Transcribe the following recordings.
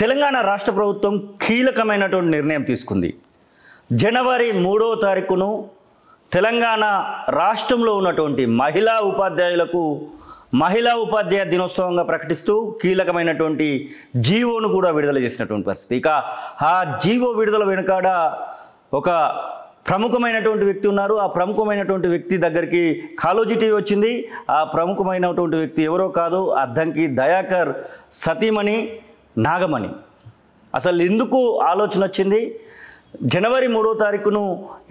తెలంగాణ రాష్ట్ర ప్రభుత్వం కీలకమైనటువంటి నిర్ణయం తీసుకుంది. జనవరి 3వ తారీఖును తెలంగాణ రాష్ట్రంలో ఉన్నటువంటి మహిళా ఉపాధ్యాయులకు మహిళా ఉపాధ్యాయ దినోత్సవంగా ప్రకటిస్తూ కీలకమైనటువంటి జీవోను కూడా విడుదల చేసినటువంటి పరిస్థితి. ఇక ఆ జీవో విడుదల వెనుకాడ ఒక ప్రముఖమైనటువంటి వ్యక్తి ఉన్నారు. ఆ ప్రముఖమైనటువంటి వ్యక్తి దగ్గరికి కాలోజీ టీవీ వచ్చింది. ఆ ప్రముఖమైనటువంటి వ్యక్తి ఎవరో కాదు, అద్దంకి దయాకర్ సతీమణి నాగమణి. అసలు ఎందుకు ఆలోచన వచ్చింది? జనవరి 3వ తారీఖును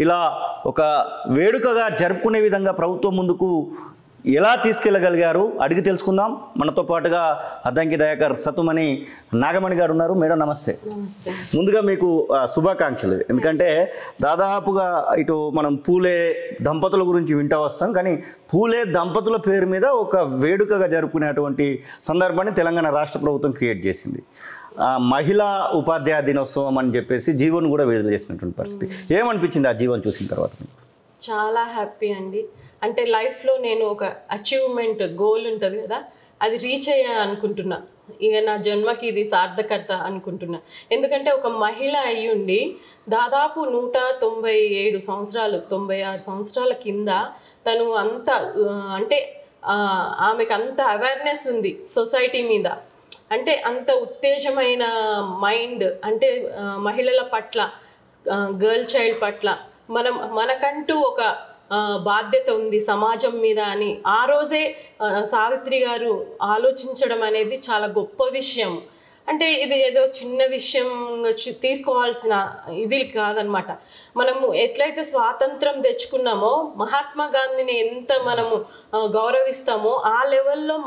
ఇలా ఒక వేడుకగా జరుపుకునే విధంగా ప్రభుత్వం ముందుకు ఎలా తీసుకెళ్ళగలిగారు అడిగి తెలుసుకుందాం. మనతో పాటుగా అద్దంకి దయాకర్ సతీమణి నాగమణి గారు ఉన్నారు. మేడం నమస్తే. ముందుగా మీకు శుభాకాంక్షలు. ఎందుకంటే దాదాపుగా ఇటు మనం పూలే దంపతుల గురించి వింటూ వస్తాం, కానీ పూలే దంపతుల పేరు మీద ఒక వేడుకగా జరుపుకునేటువంటి సందర్భాన్ని తెలంగాణ రాష్ట్ర ప్రభుత్వం క్రియేట్ చేసింది. మహిళా ఉపాధ్యాయ దినోత్సవం అని చెప్పేసి జీవన్ కూడా విడుదల చేసినటువంటి పరిస్థితి. ఏమనిపించింది ఆ జీవన్ చూసిన తర్వాత? చాలా హ్యాపీ అండి. అంటే లైఫ్లో నేను ఒక అచీవ్మెంట్ గోల్ ఉంటుంది కదా, అది రీచ్ అయ్యానుకుంటున్నా. ఇక నా జన్మకి ఇది సార్థకత అనుకుంటున్నా. ఎందుకంటే ఒక మహిళ అయ్యుండి దాదాపు 197 సంవత్సరాలు 96 సంవత్సరాల కింద తను అంత అంటే ఆమెకు అంత అవేర్నెస్ ఉంది సొసైటీ మీద. అంటే అంత ఉత్తేజమైన మైండ్, అంటే మహిళల పట్ల, గర్ల్ చైల్డ్ పట్ల మనకంటూ ఒక బాధ్యత ఉంది సమాజం మీద అని ఆ రోజే సావిత్రి గారు ఆలోచించడం అనేది చాలా గొప్ప విషయం. అంటే ఇది ఏదో చిన్న విషయం తీసుకోవాల్సిన ఇది కాదనమాట. మనము ఎట్లయితే స్వాతంత్రం తెచ్చుకున్నామో, మహాత్మా గాంధీని ఎంత మనము గౌరవిస్తామో ఆ లెవెల్లో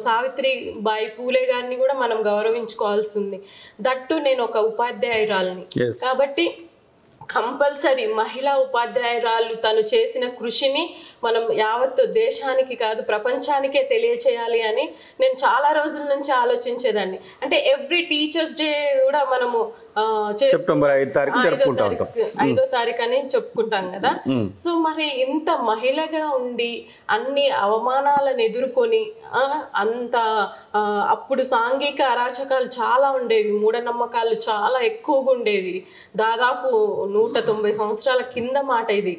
సావిత్రిబాయి పూలే గారిని కూడా మనం గౌరవించుకోవాల్సింది. దట్టు నేను ఒక ఉపాధ్యాయురాలని కాబట్టి కంపల్సరీ మహిళా ఉపాధ్యాయురాలు తను చేసిన కృషిని మనం యావత్ దేశానికి కాదు ప్రపంచానికే తెలియచేయాలి అని నేను చాలా రోజుల నుంచి ఆలోచించేదాన్ని. అంటే ఎవ్రీ టీచర్స్ డే కూడా మనము సెప్టెంబర్ 5వ తారీఖు అని చెప్పుకుంటాం కదా. సో మరి ఇంత మహిళగా ఉండి అన్ని అవమానాలను ఎదుర్కొని అంత అప్పుడు సాంఘిక అరాచకాలు చాలా ఉండేవి, మూఢనమ్మకాలు చాలా ఎక్కువగా ఉండేది. దాదాపు 190 సంవత్సరాల కింద మాట ఇది.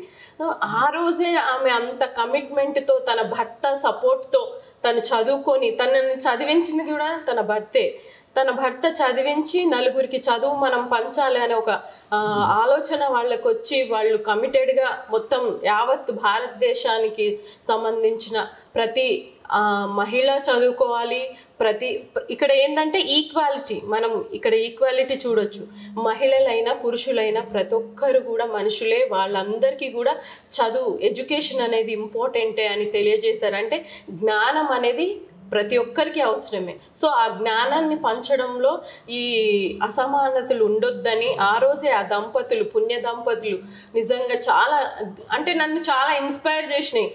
ఆ రోజే ఆమె అంత కమిట్మెంట్తో తన భర్త సపోర్ట్తో తను చదువుకొని, తనని చదివించింది కూడా తన భర్తే. తన భర్త చదివించి నలుగురికి చదువు మనం పంచాలి అనే ఒక ఆలోచన వాళ్ళకు వచ్చి వాళ్ళు కమిటెడ్గా మొత్తం యావత్ భారతదేశానికి సంబంధించిన ప్రతి మహిళ చదువుకోవాలి. ఇక్కడ ఏంటంటే ఈక్వాలిటీ, మనం ఇక్కడ ఈక్వాలిటీ చూడొచ్చు. మహిళలైనా పురుషులైనా ప్రతి ఒక్కరు కూడా మనుషులే, వాళ్ళందరికీ కూడా చదువు ఎడ్యుకేషన్ అనేది ఇంపార్టెంటే అని తెలియజేశారు. అంటే జ్ఞానం అనేది ప్రతి ఒక్కరికి అవసరమే. సో ఆ జ్ఞానాన్ని పంచడంలో ఈ అసమానతలు ఉండొద్దని ఆ రోజే ఆ దంపతులు, పుణ్య దంపతులు నిజంగా చాలా, అంటే నన్ను చాలా ఇన్స్పైర్ చేసినాయి.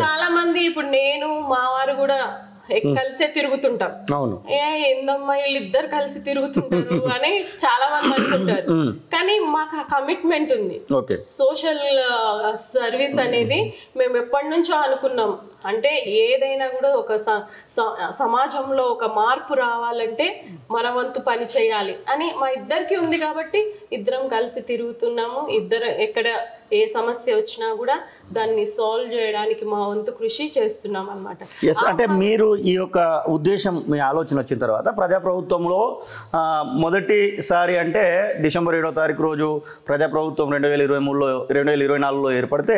చాలా మంది ఇప్పుడు నేను మా వారు కూడా కలిసే తిరుగుతుంటాం. ఏందమ్మా వీళ్ళిద్దరు కలిసి తిరుగుతుంటారు అని చాలా మంది అనుకుంటారు, కానీ మాకు ఆ కమిట్మెంట్ ఉంది. సోషల్ సర్వీస్ అనేది మేము ఎప్పటి నుంచో అనుకున్నాం. అంటే ఏదైనా కూడా ఒక సమాజంలో ఒక మార్పు రావాలంటే మన వంతు పని చేయాలి అని మా ఇద్దరికి ఉంది. కాబట్టి ఇద్దరం కలిసి తిరుగుతున్నాము. ఇద్దరు ఎక్కడ ఏ సమస్య వచ్చినా కూడా దాన్ని సాల్వ్ చేయడానికి మా వంతు కృషి చేస్తున్నాం అన్నమాట. అంటే మీరు ఈ యొక్క ఉద్దేశం, మీ ఆలోచన వచ్చిన తర్వాత ప్రజాప్రభుత్వంలో మొదటిసారి అంటే డిసెంబర్ 7వ తారీఖు రోజు ప్రజాప్రభుత్వం 2023లో 2024లో ఏర్పడితే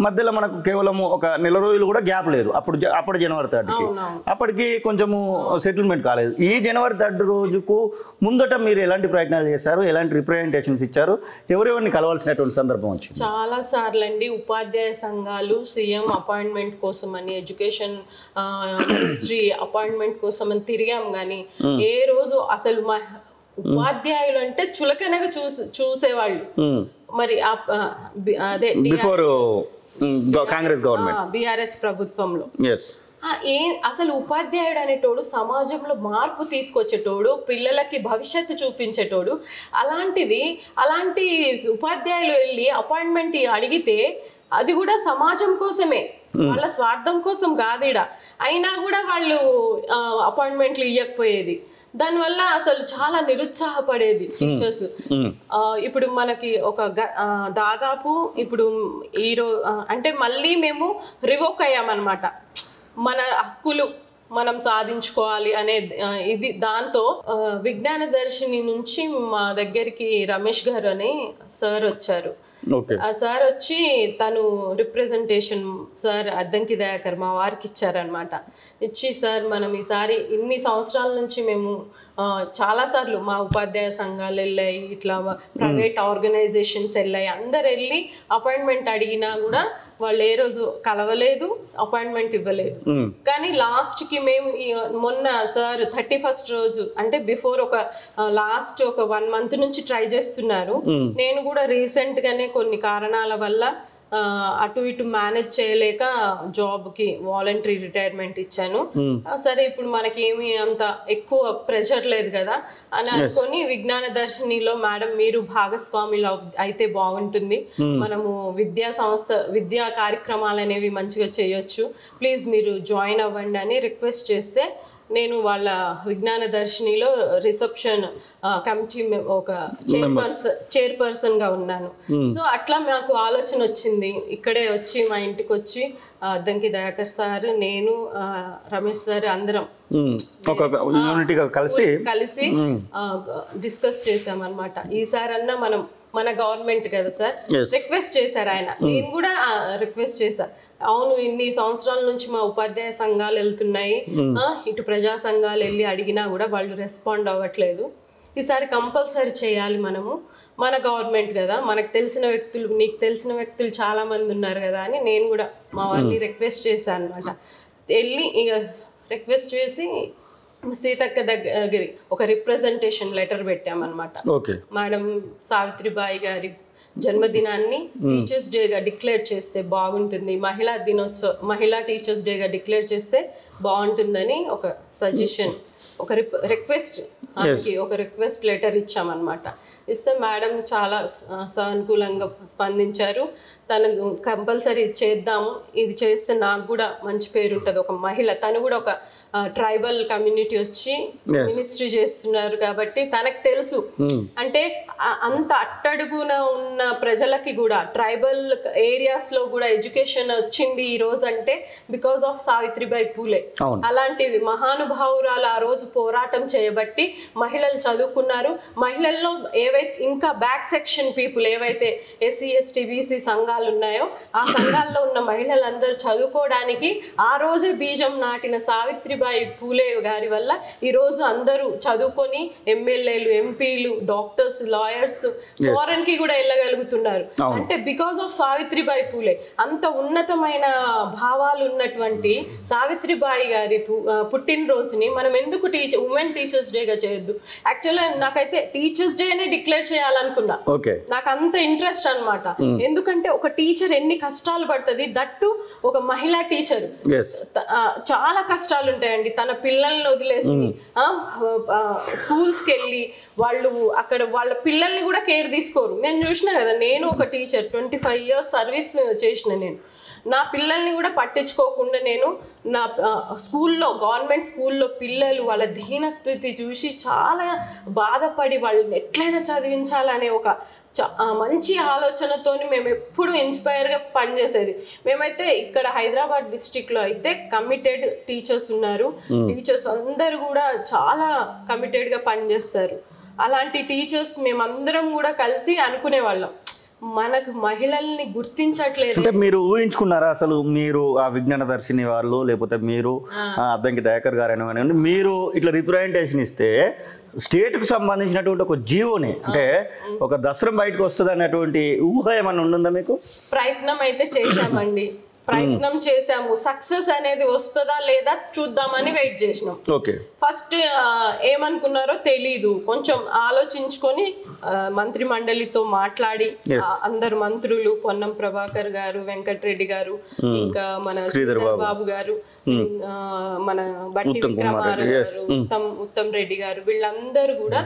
మధ్యలో మనకు కేవలం ఒక నెల రోజులు కూడా గ్యాప్ లేదు. అప్పుడు జనవరి 3కి అప్పటికి కొంచెము సెటిల్మెంట్ కాలేదు. ఈ జనవరి 3 రోజుకు ముందట మీరు ఎలాంటి ప్రయత్నాలు చేశారు, ఎలాంటి రిప్రజెంటేషన్స్ ఇచ్చారు, ఎవరెవరిని కలవాల్సినటువంటి సందర్భం వచ్చింది? చాలా సార్లు అండి. ఉపాధ్యాయ సంఘాలు సీఎం అపాయింట్మెంట్ కోసం అని, ఎడ్యుకేషన్ మినిస్ట్రీ అపాయింట్మెంట్ కోసం అని తిరిగాం, కానీ ఏ రోజు అసలు ఉపాధ్యాయులు అంటే చులకనగా చూసేవాళ్ళు. మరి అదే కాంగ్రెస్ గవర్నమెంట్, బీఆర్ఎస్ ప్రభుత్వంలో అసలు ఉపాధ్యాయుడు అనేటోడు సమాజంలో మార్పు తీసుకొచ్చేటోడు, పిల్లలకి భవిష్యత్తు చూపించేటోడు. అలాంటి ఉపాధ్యాయులు వెళ్ళి అపాయింట్మెంట్ అడిగితే అది కూడా సమాజం కోసమే, వాళ్ళ స్వార్థం కోసం కాదు. అయినా కూడా వాళ్ళు అపాయింట్మెంట్లు ఇవ్వకపోయేది. దానివల్ల అసలు చాలా నిరుత్సాహపడేది టీచర్స్. ఇప్పుడు మనకి ఒక దాదాపు ఇప్పుడు అంటే మళ్ళీ మేము రివోక్ అయ్యామన్నమాట. మన హక్కులు మనం సాధించుకోవాలి అనే ఇది దాంతో విజ్ఞాన దర్శిని నుంచి మా దగ్గరికి రమేష్ గారు అని సార్ వచ్చారు. ఆ సార్ వచ్చి తను రిప్రజెంటేషన్ సార్ అద్దంకి దయాకర్ మా వారికి ఇచ్చారనమాట. ఇచ్చి సార్ మనం ఈసారి ఇన్ని సంవత్సరాల నుంచి మేము చాలాసార్లు మా ఉపాధ్యాయ సంఘాలు వెళ్ళాయి, ఇట్లా ప్రైవేట్ ఆర్గనైజేషన్స్ వెళ్ళాయి, అందరు వెళ్ళి అపాయింట్మెంట్ అడిగినా కూడా వాళ్ళు ఏ రోజు కలవలేదు, అపాయింట్మెంట్ ఇవ్వలేదు. కానీ లాస్ట్కి మేము మొన్న సార్ 31st రోజు అంటే బిఫోర్ ఒక లాస్ట్ ఒక 1 month నుంచి ట్రై చేస్తున్నారు. నేను కూడా రీసెంట్ గానే కొన్ని కారణాల వల్ల అటు ఇటు మేనేజ్ చేయలేక జాబ్కి వాలంటరీ రిటైర్మెంట్ ఇచ్చాను. సరే ఇప్పుడు మనకేమి అంత ఎక్కువ ప్రెషర్ లేదు కదా అని అనుకొని విజ్ఞాన దర్శినిలో మేడం మీరు భాగస్వామిలో అయితే బాగుంటుంది, మనము విద్యా కార్యక్రమాలు అనేవి మంచిగా చేయొచ్చు, ప్లీజ్ మీరు జాయిన్ అవ్వండి అని రిక్వెస్ట్ చేస్తే నేను వాళ్ళ విజ్ఞాన దర్శినిలో రిసెప్షన్ కమిటీ ఒక చైర్పర్సన్ గా ఉన్నాను. సో అట్లా మాకు ఆలోచన వచ్చింది, ఇక్కడే వచ్చి మా ఇంటికి వచ్చి అద్దంకి దయాకర్ సార్, నేను, రమేష్ సార్ అందరం కలిసి డిస్కస్ చేసామన్నమాట. ఈసారి అన్నా మనం మన గవర్నమెంట్ కదా సార్, రిక్వెస్ట్ చేశారు ఆయన, నేను కూడా రిక్వెస్ట్ చేశా. అవును ఇన్ని సంవత్సరాల నుంచి మా ఉపాధ్యాయ సంఘాలు వెళ్తున్నాయి, ఇటు ప్రజా సంఘాలు వెళ్ళి అడిగినా కూడా వాళ్ళు రెస్పాండ్ అవ్వట్లేదు, ఈసారి కంపల్సరీ చేయాలి మనము, మన గవర్నమెంట్ కదా, మనకు తెలిసిన వ్యక్తులు నీకు తెలిసిన వ్యక్తులు చాలా మంది ఉన్నారు కదా అని నేను కూడా మా వాళ్ళని రిక్వెస్ట్ చేశాను అనమాట. వెళ్ళి ఇక రిక్వెస్ట్ చేసి సీతక్క దగ్గర ఒక రిప్రజెంటేషన్ లెటర్ పెట్టామన్నమాట. మేడం సావిత్రిబాయి గారి జన్మదినాన్ని టీచర్స్ డేగా డిక్లేర్ చేస్తే బాగుంటుంది, మహిళా టీచర్స్ డేగా డిక్లేర్ చేస్తే బాగుంటుందని ఒక సజెషన్, ఒక రిక్వెస్ట్ లెటర్ ఇచ్చామన్నమాట. ఇస్తే మేడం చాలా సానుకూలంగా స్పందించారు. తను కంపల్సరీ చేద్దాము, ఇది చేస్తే నాకు కూడా మంచి పేరు ఉంటుంది, ఒక మహిళ, తను కూడా ఒక ట్రైబల్ కమ్యూనిటీ వచ్చి మినిస్ట్రీ చేస్తున్నారు కాబట్టి తనకు తెలుసు, అంటే అంత అట్టడుగున ఉన్న ప్రజలకి కూడా ట్రైబల్ ఏరియాస్ లో కూడా ఎడ్యుకేషన్ వచ్చింది ఈ రోజు అంటే బికాస్ ఆఫ్ సావిత్రిబాయి పూలే. అలాంటి మహానుభావురాలు ఆ రోజు పోరాటం చేయబట్టి మహిళలు చదువుకున్నారు. మహిళల్లో ఏవైతే ఇంకా బ్యాక్ సెక్షన్ పీపుల్ ఏవైతే ఎస్సీ ఎస్టీ బీసీ సంఘాలు ఉన్నాయో ఆ సంఘాల్లో ఉన్న మహిళలందరూ చదువుకోవడానికి ఆ రోజే బీజం నాటిన సావిత్రిబాయి పూలే గారి వల్ల ఈ రోజు అందరూ చదువుకొని ఎమ్మెల్యేలు, ఎంపీలు, డాక్టర్స్, లాయర్స్, ఫారెన్ కి కూడా వెళ్ళగలుగుతున్నారు. అంటే బికాస్ ఆఫ్ సావిత్రిబాయి పూలే. అంత ఉన్నతమైన భావాలు ఉన్నటువంటి సావిత్రిబాయి గారి పుట్టినరోజుని మనం ఎందుకు ఉమెన్ టీచర్స్ డేగా చేయొద్దు? యాక్చువల్గా నాకైతే టీచర్స్ డేనే డిక్లేర్ చేయాలనుకున్నా, నాకు అంత ఇంట్రెస్ట్ అన్నమాట. ఎందుకంటే ఒక టీచర్ ఎన్ని కష్టాలు పడుతుంది, దట్టు ఒక మహిళా టీచర్ చాలా కష్టాలు ఉంటాయండి. తన పిల్లల్ని వదిలేసి స్కూల్స్కి వెళ్ళి వాళ్ళు అక్కడ వాళ్ళ పిల్లల్ని కూడా కేర్ తీసుకోరు. నేను చూసిన కదా, నేను ఒక టీచర్ 25 years సర్వీస్ చేసిన, నేను నా పిల్లల్ని కూడా పట్టించుకోకుండా నేను నా స్కూల్లో గవర్నమెంట్ స్కూల్లో పిల్లలు వాళ్ళ దీనస్థితి చూసి చాలా బాధపడి వాళ్ళని ఎట్లయినా చదివించాలనే ఒక మంచి ఆలోచనతో మేము ఎప్పుడు ఇన్స్పైర్గా పనిచేసేది. మేమైతే ఇక్కడ హైదరాబాద్ డిస్ట్రిక్ట్లో అయితే కమిటెడ్ టీచర్స్ ఉన్నారు, టీచర్స్ అందరు కూడా చాలా కమిటెడ్గా పనిచేస్తారు. అలాంటి టీచర్స్ మేమందరం కూడా కలిసి అనుకునేవాళ్ళం, మనకు మహిళల్ని గుర్తించట్లేదు. అంటే మీరు ఊహించుకున్నారా అసలు, మీరు ఆ విజ్ఞాన దర్శిని వాళ్ళు లేకపోతే మీరు అద్దంకి దయాకర్ గారు అని మీరు ఇట్లా రిప్రజెంటేషన్ ఇస్తే స్టేట్కు సంబంధించినటువంటి ఒక జీవోని, అంటే ఒక దసరం బయటకు వస్తుంది అన్నటువంటి ఊహ ఏమన్నా ఉంటుందా మీకు? ప్రయత్నం అయితే చేశామండి, ప్రయత్నం చేశాము. సక్సెస్ అనేది వస్తుందా లేదా చూద్దామని వెయిట్ చేసినాం. ఫస్ట్ ఏమనుకున్నారో తెలీదు, కొంచెం ఆలోచించుకొని మంత్రి మండలితో మాట్లాడి అందరు మంత్రులు పొన్నం ప్రభాకర్ గారు, వెంకటరెడ్డి గారు, ఇంకా మన శ్రీధర్ బాబు గారు, మన బట్టి విక్రమారావు గారు, ఉత్తమ్ రెడ్డి గారు, వీళ్ళందరూ కూడా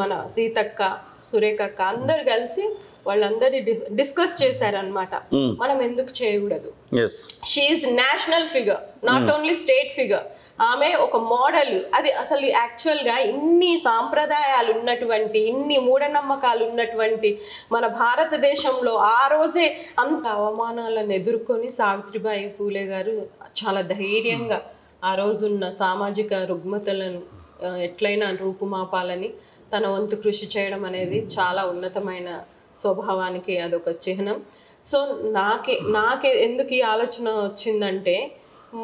మన సీతక్క, సురేఖక్క అందరు కలిసి వాళ్ళందరి డిస్కస్ చేశారనమాట, మనం ఎందుకు చేయకూడదు. She's national figure, not only state figure. ఆమె ఒక మోడల్. అది అసలు యాక్చువల్గా ఇన్ని సాంప్రదాయాలు ఉన్నటువంటి, ఇన్ని మూఢనమ్మకాలు ఉన్నటువంటి మన భారతదేశంలో ఆ రోజే అంత అవమానాలను ఎదుర్కొని సావిత్రిబాయి పూలే గారు చాలా ధైర్యంగా ఆ రోజున్న సామాజిక రుగ్మతలను ఎట్లయినా రూపుమాపాలని తన వంతు కృషి చేయడం అనేది చాలా ఉన్నతమైన స్వభావానికి అదొక చిహ్నం. సో నాకే ఎందుకు ఈ ఆలోచన వచ్చిందంటే,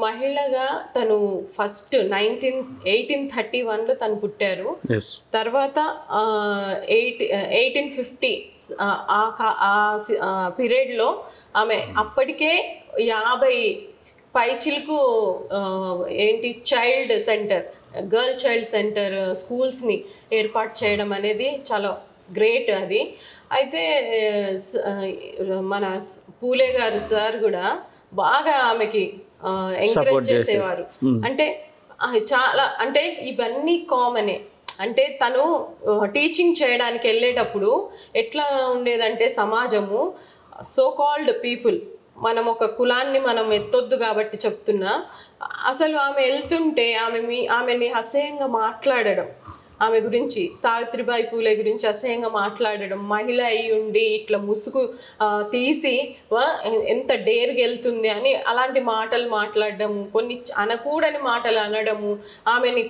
మహిళగా తను ఫస్ట్ 1831లో తను పుట్టారు. తర్వాత 1850 ఆ పీరియడ్లో ఆమె అప్పటికే 50 పైచిలకు child centre, girl child centre స్కూల్స్ని ఏర్పాటు చేయడం అనేది చాలా గ్రేట్. అది అయితే మన పూలే గారు సార్ కూడా బాగా ఆమెకి ఎంకరేజ్ చేసేవారు. అంటే చాలా, అంటే ఇవన్నీ కామనే. అంటే తను టీచింగ్ చేయడానికి వెళ్ళేటప్పుడు ఎట్లా ఉండేదంటే, సమాజము సో కాల్డ్ పీపుల్, మనం ఒక కులాన్ని మనం ఎత్తొద్దు కాబట్టి చెప్తున్నా, అసలు ఆమె వెళ్తుంటే ఆమెని అసహ్యంగా మాట్లాడడం, ఆమె గురించి సావిత్రిబాయి పూలే గురించి అసహ్యంగా మాట్లాడడం, మహిళ అయి ఉండి ఇట్లా ముసుగు తీసి ఎంత డేర్గా వెళ్తుంది అని అలాంటి మాటలు మాట్లాడడము, కొన్ని అనకూడని మాటలు అనడము, ఆమెని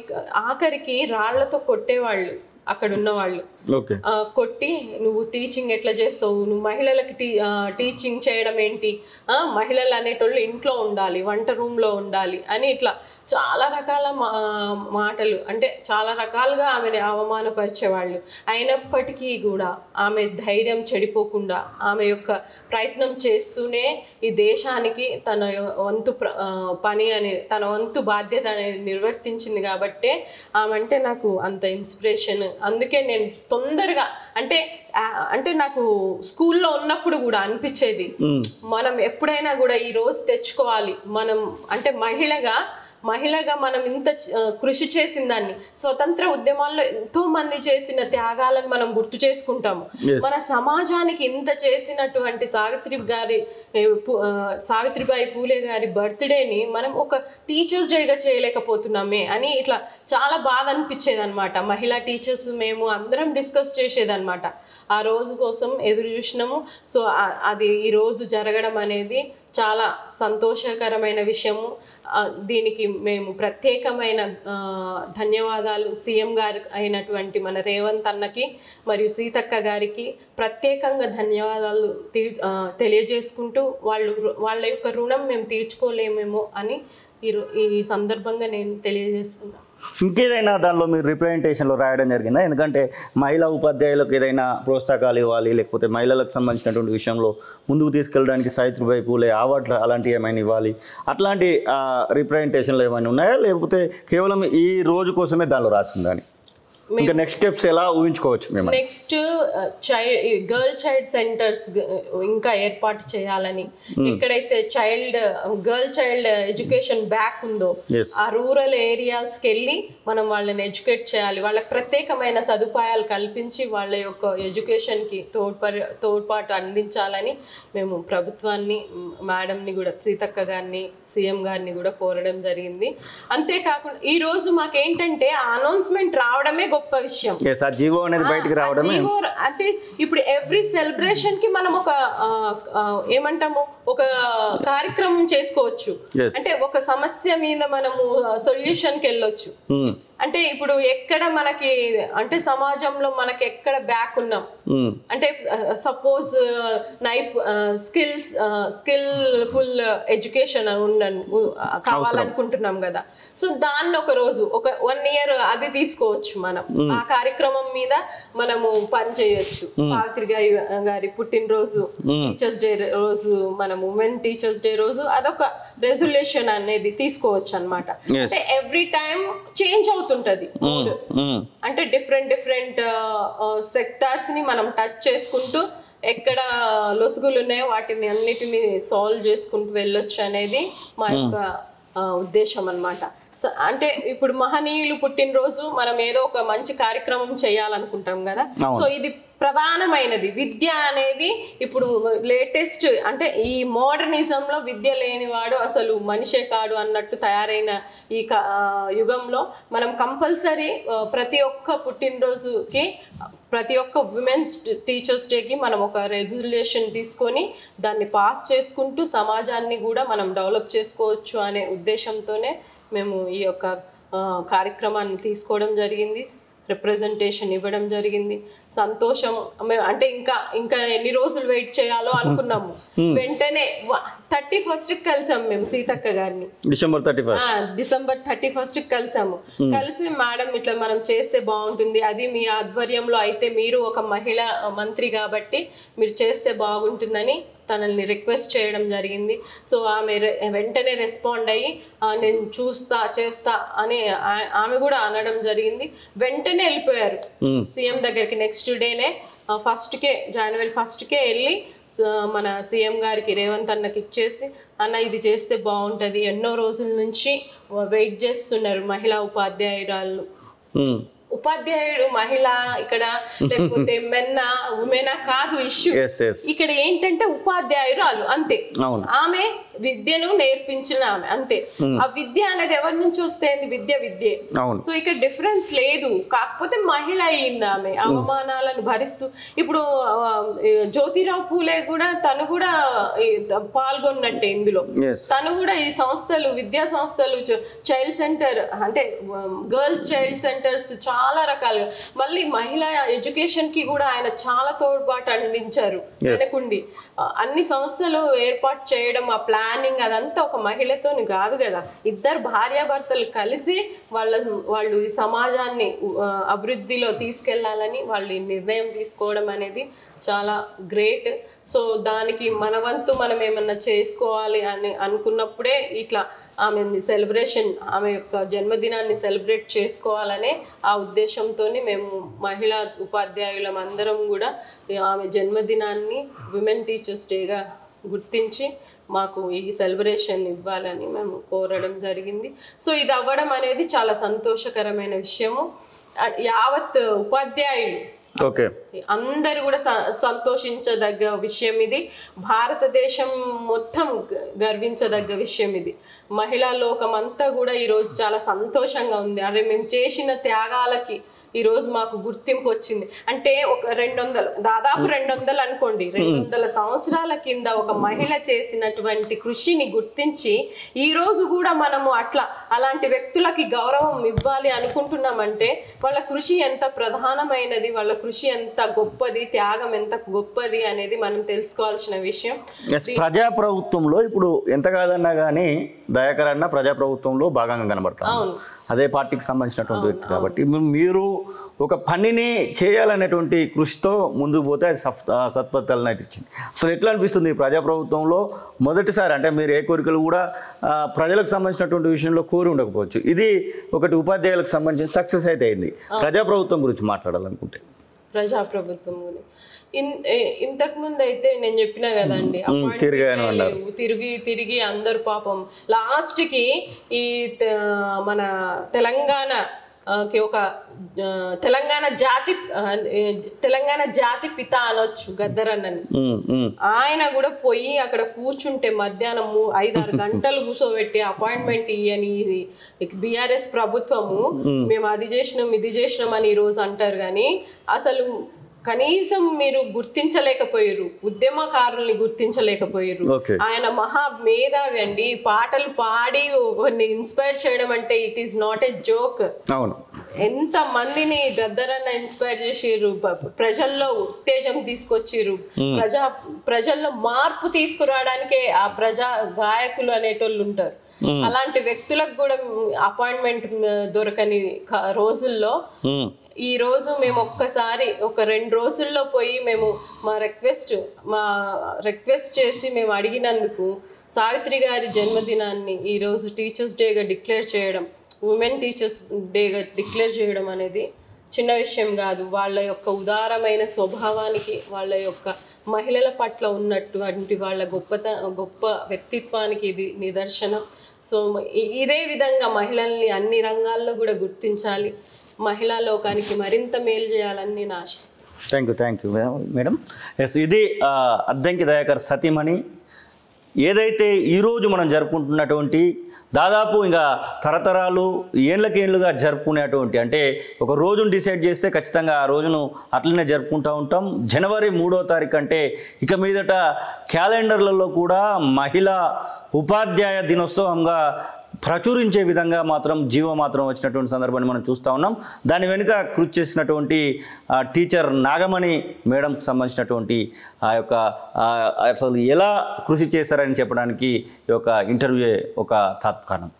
ఆఖరికి రాళ్లతో కొట్టేవాళ్ళు అక్కడ ఉన్న వాళ్ళు. కొట్టి నువ్వు టీచింగ్ ఎట్లా చేస్తావు, నువ్వు మహిళలకి టీచింగ్ చేయడం ఏంటి, మహిళలు అనేటోళ్ళు ఇంట్లో ఉండాలి, వంట రూమ్లో ఉండాలి అని ఇట్లా చాలా రకాల మాటలు, అంటే చాలా రకాలుగా ఆమెని అవమానపరిచేవాళ్ళు. అయినప్పటికీ కూడా ఆమె ధైర్యం చెడిపోకుండా ఆమె యొక్క ప్రయత్నం చేస్తూనే ఈ దేశానికి తన వంతు పని అని, తన వంతు బాధ్యత అనేది నిర్వర్తించింది. కాబట్టే ఆమె అంటే నాకు అంత ఇన్స్పిరేషన్. అందుకే నేను తొందరగా అంటే నాకు స్కూల్లో ఉన్నప్పుడు కూడా అనిపించేది, మనం ఎప్పుడైనా కూడా ఈ రోజు తెచ్చుకోవాలి. మనం అంటే మహిళగా మనం ఇంత కృషి చేసిన దాన్ని, స్వతంత్ర ఉద్యమాల్లో ఎంతో మంది చేసిన త్యాగాలను మనం గుర్తు చేసుకుంటాము. మన సమాజానికి ఇంత చేసినటువంటి సావిత్రిబాయి పూలే గారి బర్త్డేని మనం ఒక టీచర్స్ డేగా చేయలేకపోతున్నామే అని ఇట్లా చాలా బాధ అనిపించేది అనమాట. మహిళా టీచర్స్ మేము అందరం డిస్కస్ చేసేదన్నమాట. ఆ రోజు కోసం ఎదురు చూసినాము. సో అది ఈ రోజు జరగడం అనేది చాలా సంతోషకరమైన విషయము. దీనికి మేము ప్రత్యేకమైన ధన్యవాదాలు సీఎం గారు అయినటువంటి మన రేవంత్ అన్నకి మరియు సీతక్క గారికి ప్రత్యేకంగా ధన్యవాదాలు తెలియజేసుకుంటూ వాళ్ళ యొక్క రుణం మేము తీర్చుకోలేమేమో అని ఈ సందర్భంగా నేను తెలియజేస్తున్నాను. ఇంకేదైనా దానిలో మీరు రిప్రజెంటేషన్లో రాయడం జరిగిందా? ఎందుకంటే మహిళా ఉపాధ్యాయులకు ఏదైనా ప్రోత్సాహకాలు ఇవ్వాలి, లేకపోతే మహిళలకు సంబంధించినటువంటి విషయంలో ముందుకు తీసుకెళ్ళడానికి సావిత్రిబాయి పూలే అవార్డులు అలాంటివి ఏమైనా ఇవ్వాలి, అట్లాంటి రిప్రజెంటేషన్లు ఏమైనా ఉన్నాయా, లేకపోతే కేవలం ఈ రోజు కోసమే దానిలో రాసిందని? ఇంకా నెక్స్ట్ స్టెప్స్ ఎలా ఊహించుకోవచ్చు మేము? నెక్స్ట్ గర్ల్ చైల్డ్ సెంటర్స్ ఇంకా ఏర్పాటు చేయాలని, ఎక్కడైతే గర్ల్ చైల్డ్ ఎడ్యుకేషన్ బ్యాక్ ఉందో ఆ రూరల్ ఏరియాస్కి వెళ్ళి మనం వాళ్ళని ఎడ్యుకేట్ చేయాలి. వాళ్ళకి ప్రత్యేకమైన సదుపాయాలు కల్పించి వాళ్ళ యొక్క ఎడ్యుకేషన్కి తోడ్పాటు అందించాలని మేము ప్రభుత్వాన్ని, మేడంని కూడా, సీతక్క గారిని, సీఎం గారిని కూడా కోరడం జరిగింది. అంతేకాకుండా ఈ రోజు మాకేంటంటే ఆ అనౌన్స్మెంట్ రావడమే గొప్ప విషయం. అంటే ఇప్పుడు ఎవ్రీ సెలబ్రేషన్ కి మనం ఒక ఏమంటాము, ఒక కార్యక్రమం చేసుకోవచ్చు. అంటే ఒక సమస్య మీద మనము సొల్యూషన్ కి వెళ్ళొచ్చు. అంటే ఇప్పుడు ఎక్కడ మనకి, అంటే సమాజంలో మనకి ఎక్కడ బ్యాక్ ఉన్నాం, అంటే సపోజ్ స్కిల్ఫుల్ ఎడ్యుకేషన్ కావాలనుకుంటున్నాం కదా. సో దాన్ని ఒక రోజు, ఒక 1 year అది తీసుకోవచ్చు. మనం ఆ కార్యక్రమం మీద మనము పని చేయొచ్చు. సావిత్రిబాయి గారి పుట్టినరోజు, టీచర్స్ డే రోజు, మనం ఉమెన్ టీచర్స్ డే రోజు అదొక రెజల్యూషన్ అనేది తీసుకోవచ్చు అన్నమాట. అంటే ఎవ్రీ టైం చేంజ్ అవుతుంటది. అంటే డిఫరెంట్ సెక్టార్స్ ని మనం టచ్ చేసుకుంటూ ఎక్కడ లొసుగులు ఉన్నాయో వాటిని అన్నిటిని సాల్వ్ చేసుకుంటూ వెళ్ళొచ్చు అనేది మా యొక్క ఉద్దేశం అన్నమాట. అంటే ఇప్పుడు మహనీయులు పుట్టినరోజు మనం ఏదో ఒక మంచి కార్యక్రమం చేయాలనుకుంటాం కదా. సో ఇది ప్రధానమైనది. విద్య అనేది ఇప్పుడు లేటెస్ట్ అంటే ఈ మోడర్నిజంలో విద్య లేనివాడు అసలు మనిషే కాడు అన్నట్టు తయారైన ఈ యుగంలో మనం కంపల్సరీ ప్రతి ఒక్క పుట్టినరోజుకి ప్రతి ఒక్క ఉమెన్స్ టీచర్స్ డేకి మనం ఒక రెజల్యూషన్ తీసుకొని దాన్ని పాస్ చేసుకుంటూ సమాజాన్ని కూడా మనం డెవలప్ చేసుకోవచ్చు అనే ఉద్దేశంతోనే మేము ఈ యొక్క కార్యక్రమాన్ని తీసుకోవడం జరిగింది. రిప్రజెంటేషన్ ఇవ్వడం జరిగింది. సంతోషం. అంటే ఇంకా ఎన్ని రోజులు వెయిట్ చేయాలో అనుకున్నాము. వెంటనే 31st కలిసాము మేము సీతక్క గారిని. డిసెంబర్ 31 కలిసాము. కలిసి మేడం ఇట్లా మనం చేస్తే బాగుంటుంది, అది మీ ఆధ్వర్యంలో అయితే మీరు ఒక మహిళా మంత్రి కాబట్టి మీరు చేస్తే బాగుంటుందని తనని రిక్వెస్ట్ చేయడం జరిగింది. సో ఆమె వెంటనే రెస్పాండ్ అయ్యి నేను చేస్తా అని ఆమె కూడా అనడం జరిగింది. వెంటనే వెళ్ళిపోయారు సీఎం దగ్గరికి. నెక్స్ట్ డేనే జనవరి 1కే వెళ్ళి మన సీఎం గారికి రేవంత్ అన్నకి ఇచ్చేసి, అన్న ఇది చేస్తే బాగుంటుంది, ఎన్నో రోజుల నుంచి వెయిట్ చేస్తున్నారు మహిళా ఉపాధ్యాయురాళ్ళు. ఉపాధ్యాయుడు మహిళ ఇక్కడ లేకపోతే ఉమెనా కాదు ఇష్యూ. ఇక్కడ ఏంటంటే ఉపాధ్యాయురాలు అంతే, ఆమె విద్యను నేర్పించిన ఆమె అంతే. ఆ విద్య అనేది ఎవరి నుంచి వస్తేంది? విద్యే. సో ఇక్కడ డిఫరెన్స్ లేదు. కాకపోతే మహిళ అయింది ఆమె అవమానాలను భరిస్తూ. ఇప్పుడు జ్యోతిరావు పూలే కూడా తను కూడా పాల్గొన్నట్టే ఇందులో. తను కూడా ఈ సంస్థలు, విద్యా సంస్థలు, చైల్డ్ సెంటర్ అంటే గర్ల్స్ చైల్డ్ సెంటర్స్ చాలా రకాలుగా, మళ్ళీ మహిళా ఎడ్యుకేషన్ కి కూడా ఆయన చాలా తోడ్పాటు అందించారు. వెనకుండి అన్ని సంస్థలు ఏర్పాటు చేయడం, ఆ ప్లానింగ్ అదంతా ఒక మహిళతోని కాదు కదా, ఇద్దరు భార్యాభర్తలు కలిసి వాళ్ళు ఈ సమాజాన్ని అభివృద్ధిలో తీసుకెళ్లాలని వాళ్ళు ఈ నిర్ణయం తీసుకోవడం అనేది చాలా గ్రేట్. సో దానికి మన వంతు మనం ఏమన్నా చేసుకోవాలి అని అనుకున్నప్పుడే ఇట్లా ఆమె సెలబ్రేషన్, ఆమె యొక్క జన్మదినాన్ని సెలబ్రేట్ చేసుకోవాలనే ఆ ఉద్దేశంతోనే మేము మహిళా ఉపాధ్యాయులం అందరం కూడా ఆమె జన్మదినాన్ని విమెన్ టీచర్స్ డేగా గుర్తించి మాకు ఈ సెలబ్రేషన్ ఇవ్వాలని మేము కోరడం జరిగింది. సో ఇది అవ్వడం అనేది చాలా సంతోషకరమైన విషయము. యావత్ ఉపాధ్యాయులు అందరు కూడా సంతోషించదగ్గ విషయం ఇది. భారతదేశం మొత్తం గర్వించదగ్గ విషయం ఇది. మహిళా లోకం అంతా కూడా ఈరోజు చాలా సంతోషంగా ఉంది. అదే మేము చేసిన త్యాగాలకి ఈరోజు మాకు గుర్తింపు వచ్చింది. అంటే ఒక 200 దాదాపు 200 అనుకోండి, 200 సంవత్సరాల కింద ఒక మహిళ చేసినటువంటి కృషిని గుర్తించి ఈ రోజు కూడా మనము అలాంటి వ్యక్తులకి గౌరవం ఇవ్వాలి అనుకుంటున్నామంటే వాళ్ళ కృషి ఎంత ప్రధానమైనది, వాళ్ళ కృషి ఎంత గొప్పది, త్యాగం ఎంత గొప్పది అనేది మనం తెలుసుకోవాల్సిన విషయం. ప్రజాప్రభుత్వంలో ఇప్పుడు ఎంత కాదన్నా కానీ దయాకర్ అన్న ప్రజాప్రభుత్వంలో భాగంగా కనబడతారు. అదే పార్టీకి సంబంధించినటువంటి వ్యక్తి కాబట్టి మీరు ఒక పనిని చేయాలనేటువంటి కృషితో ముందుకు పోతే అది సత్ఫలితాలను నటించింది. అసలు ఎట్లా అనిపిస్తుంది ప్రజాప్రభుత్వంలో మొదటిసారి? అంటే మీరు ఏ కోరికలు కూడా ప్రజలకు సంబంధించినటువంటి విషయంలో కోరి ఉండకపోవచ్చు, ఇది ఒకటి ఉపాధ్యాయులకు సంబంధించిన సక్సెస్ అయితే అయింది. ప్రజాప్రభుత్వం గురించి మాట్లాడాలనుకుంటే ప్రజాప్రభుత్వం గురించి ఇంతకు ముందు అయితే నేను చెప్పినా కదండి, తిరిగి అందరు పాపం లాస్ట్కి ఈ మన ఒక తెలంగాణ జాతి పిత అనొచ్చు గద్దరన్నని. ఆయన కూడా పోయి అక్కడ కూర్చుంటే మధ్యాహ్నం 5-6 గంటలు కూర్చోబెట్టి అపాయింట్మెంట్ ఇయ్యని బీఆర్ఎస్ ప్రభుత్వము మేము అది చేసినాం ఇది చేసినాం అని ఈ రోజు అంటారు. కానీ అసలు కనీసం మీరు గుర్తించలేకపోయారు, ఉద్యమకారుల్ని గుర్తించలేకపోయారు. ఆయన మహా మేధావి అండి. పాటలు పాడి ఇన్స్పైర్ చేయడం అంటే it is not a joke. ఎంత మందిని గద్దరన్న ఇన్స్పైర్ చేసిర్రు, ప్రజల్లో ఉత్తేజం తీసుకొచ్చిర్రు, ప్రజల్లో మార్పు తీసుకురావడానికే ఆ ప్రజా గాయకులు అనేటోళ్ళు ఉంటారు. అలాంటి వ్యక్తులకు కూడా అపాయింట్మెంట్ దొరకని రోజుల్లో ఈ రోజు మేము ఒక్కసారి ఒక 2 రోజుల్లో పోయి మేము మా రిక్వెస్ట్ చేసి మేము అడిగినందుకు సావిత్రి గారి జన్మదినాన్ని ఈరోజు టీచర్స్ డేగా డిక్లేర్ చేయడం, ఉమెన్ టీచర్స్ డేగా డిక్లేర్ చేయడం అనేది చిన్న విషయం కాదు. వాళ్ళ యొక్క ఉదారమైన స్వభావానికి, వాళ్ళ యొక్క మహిళల పట్ల ఉన్నటువంటి వాళ్ళ గొప్ప వ్యక్తిత్వానికి ఇది నిదర్శనం. సో ఇదే విధంగా మహిళల్ని అన్ని రంగాల్లో కూడా గుర్తించాలి, మహిళా లోకానికి మరింత మేలు చేయాలని నేను ఆశిస్తాను. Thank you madam. ఎస్, ఇది అద్దంకి దయాకర్ సతీమణి. ఏదైతే ఈరోజు మనం జరుపుకుంటున్నటువంటి దాదాపు ఇంకా తరతరాలు ఏళ్ళకేళ్ళుగా జరుపుకునేటువంటి, అంటే ఒక రోజును డిసైడ్ చేస్తే ఖచ్చితంగా ఆ రోజును అట్లనే జరుపుకుంటూ ఉంటాం. జనవరి 3వ తారీఖు అంటే ఇక మీదట క్యాలెండర్లలో కూడా మహిళా ఉపాధ్యాయ దినోత్సవంగా ప్రచురించే విధంగా మాత్రం జీవమాత్రం వచ్చినటువంటి సందర్భాన్ని మనం చూస్తూ ఉన్నాం. దాని వెనుక కృషి చేసినటువంటి టీచర్ నాగమణి మేడంకి సంబంధించినటువంటి ఆ యొక్క అసలు ఎలా కృషి చేశారని చెప్పడానికి ఈ యొక్క ఇంటర్వ్యూ ఒక తాత్కారణం.